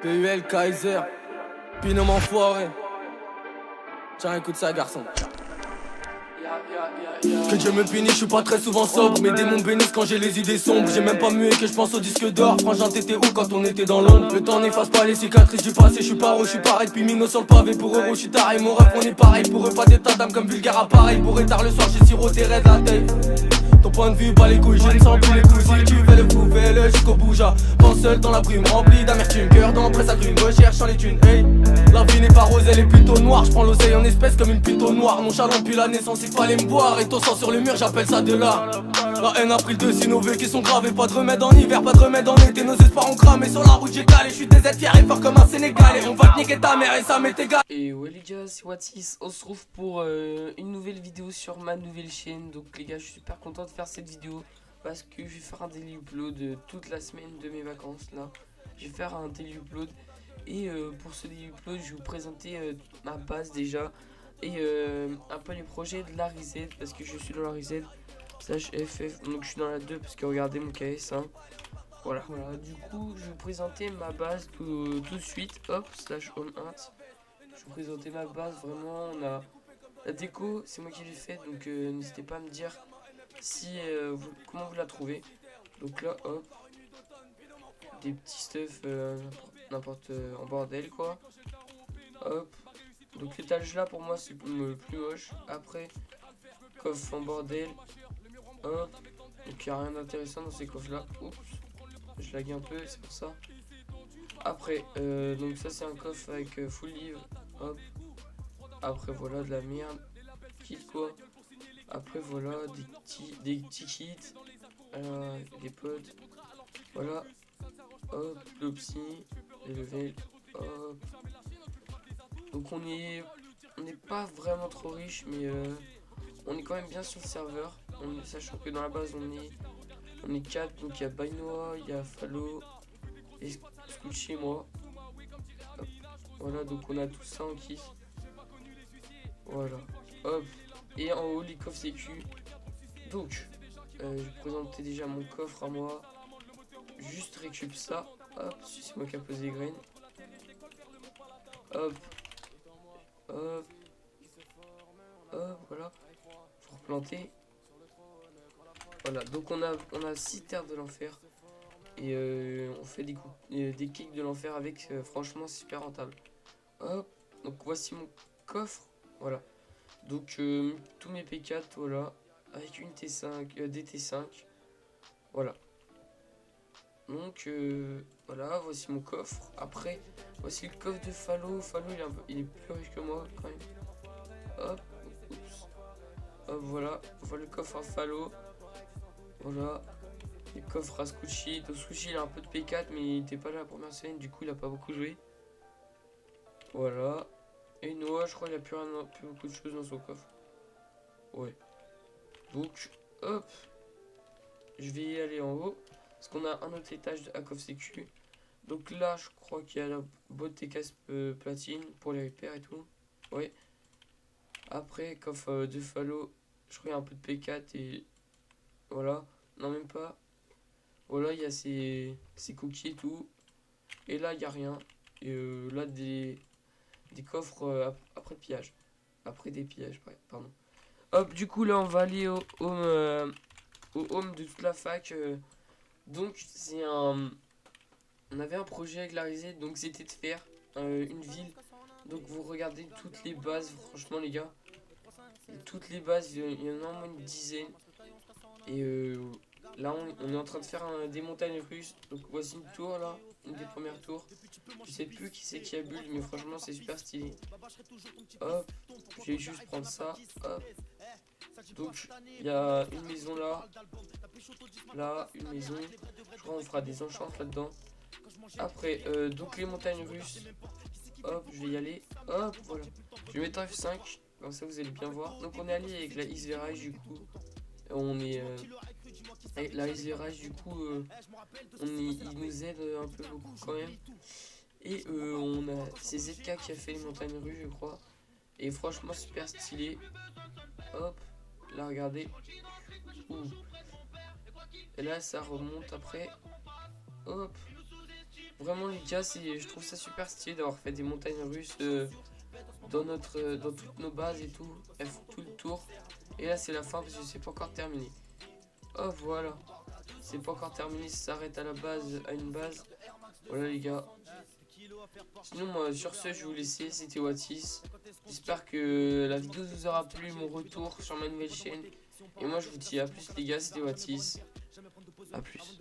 PUL, Kaiser, binôme enfoiré. Tiens, écoute ça, garçon. Que Dieu me punisse, je suis pas très souvent sobre. Mes démons bénissent quand j'ai les idées sombres. J'ai même pas mué que je pense au disque d'or. Frangin, t'étais où quand on était dans l'ombre? Le temps n'efface pas les cicatrices du passé. Je suis paro, je suis pareil depuis Mino sur le pavé. Pour eux, je suis taré. Mon rap, on est pareil. Pour eux, pas d'état d'âme comme vulgaire appareil. Pour tard le soir, j'ai siroté raide la tête. Ton point de vue, pas les couilles, je ne sens plus les couilles. Si tu veux le prouver, le jusqu'au bout, pense seul dans la brume, remplie d'amertume. Cœur dans presse à grume, recherchant les thunes. Hey, la vie n'est pas rose, elle est plutôt noire. Je prends l'oseille en espèces comme une plutôt noire. Mon chalon depuis la naissance, il fallait me voir. Et ton sang sur le mur, j'appelle ça de l'art. La haine a pris le dessus, nos vœux qui sont gravés. Pas de remède en hiver, pas de remède en été. Nos espoirs ont cramé sur la route, j'ai calé. Je suis des êtres fiers et fort comme un Sénégalais. On va te niquer ta mère et ça m'est égal. Et ouais les gars, c'est Watis, on se retrouve pour une nouvelle vidéo sur ma nouvelle chaîne. Donc les gars, je suis super content de faire cette vidéo parce que je vais faire un daily upload toute la semaine de mes vacances là. Je vais faire un daily upload et pour ce daily upload, je vais vous présenter ma base déjà et un peu les projets de la reset parce que je suis dans la reset /FF, donc je suis dans la 2 parce que regardez mon KS hein. Voilà, du coup je vais vous présenter ma base tout de suite, hop, /home int. Je vais vous présenter ma base, vraiment, on a la déco, c'est moi qui l'ai fait, donc n'hésitez pas à me dire si comment vous la trouvez. Donc là, hop, des petits stuff, n'importe en bordel quoi. Hop, donc l'étage là pour moi c'est le plus moche. Après, coffre en bordel, hop, donc il n'y a rien d'intéressant dans ces coffres là. Oups, je lag un peu, c'est pour ça. Après, donc ça c'est un coffre avec full livre, hop. Après voilà de la merde, kit quoi. Après voilà des petits kits, des pods, voilà, hop, le psy, les levels, hop. Donc on n'est pas vraiment trop riche, mais on est quand même bien sur le serveur. Sachant que dans la base on est 4, donc il y a Bainoa, il y a Fallo et Scoot chez moi. Hop. Voilà, donc on a tout ça en kit. Voilà, hop. Et en haut les coffres sécu. Donc je vais présenter déjà mon coffre à moi. Juste récup ça. Hop, c'est moi qui a posé les graines. Hop. Hop. Hop, voilà. Pour planter. Voilà, donc on a 6 terres de l'enfer. Et on fait des kicks de l'enfer avec. Franchement, c'est super rentable. Hop. Donc voici mon coffre. Voilà. Donc tous mes P4, voilà. Avec une T5, des T5. Voilà. Donc voilà, voici mon coffre. Après, voici le coffre de Fallo. Fallo, il est plus riche que moi quand même. Hop, oups. Hop, voilà. Voilà le coffre à Fallo. Voilà. Le coffre à Scoochie. Donc Scoochie, il a un peu de P4, mais il n'était pas là la première semaine. Du coup, il a pas beaucoup joué. Voilà. Et Noah, je crois qu'il a plus beaucoup de choses dans son coffre. Ouais. Donc, hop. Je vais y aller en haut. Parce qu'on a un autre étage à coffre sécu. Donc là, je crois qu'il y a la boîte TKS platine pour les repères et tout. Ouais. Après, coffre de Fallo. Je crois qu'il y a un peu de P4 et voilà. Non, même pas. Voilà, il y a ces cookies et tout. Et là, il n'y a rien. Et là, des coffres après le pillage. Après des pillages, pardon. Hop, du coup, là, on va aller au home de toute la fac. Donc, on avait un projet avec la Risée, donc c'était de faire une ville. Donc, vous regardez toutes les bases, franchement, les gars. Toutes les bases, il y en a au moins une dizaine. Et là, on est en train de faire des montagnes russes. Donc, voici une tour, là, une des premières tours. Je sais plus qui c'est qui a bulle, mais franchement, c'est super stylé. Hop, je vais juste prendre ça. Hop. Donc, il y a une maison là. Là, une maison. Je crois qu'on fera des enchantes là-dedans. Après, donc les montagnes russes. Hop, je vais y aller. Hop, voilà. Je vais mettre un F5. Comme ça, vous allez bien voir. Donc, on est allié avec la XVRH du coup. On est avec la XVRH du coup. Il nous aide un peu beaucoup quand même. Et on a c'est ZK qui a fait les montagnes russes, je crois. Et franchement, super stylé. Hop, là, regardez. Et là, ça remonte après. Hop. vraiment les gars, je trouve ça super stylé d'avoir fait des montagnes russes dans toutes nos bases et tout. Elles font tout le tour. Et là c'est la fin parce que c'est pas encore terminé. Oh voilà. C'est pas encore terminé, ça s'arrête à une base. Voilà les gars. Sinon moi sur ce je vais vous laisser, c'était Watis. J'espère que la vidéo vous aura plu, mon retour sur ma nouvelle chaîne. Et moi je vous dis à plus les gars, c'était Watis. A plus.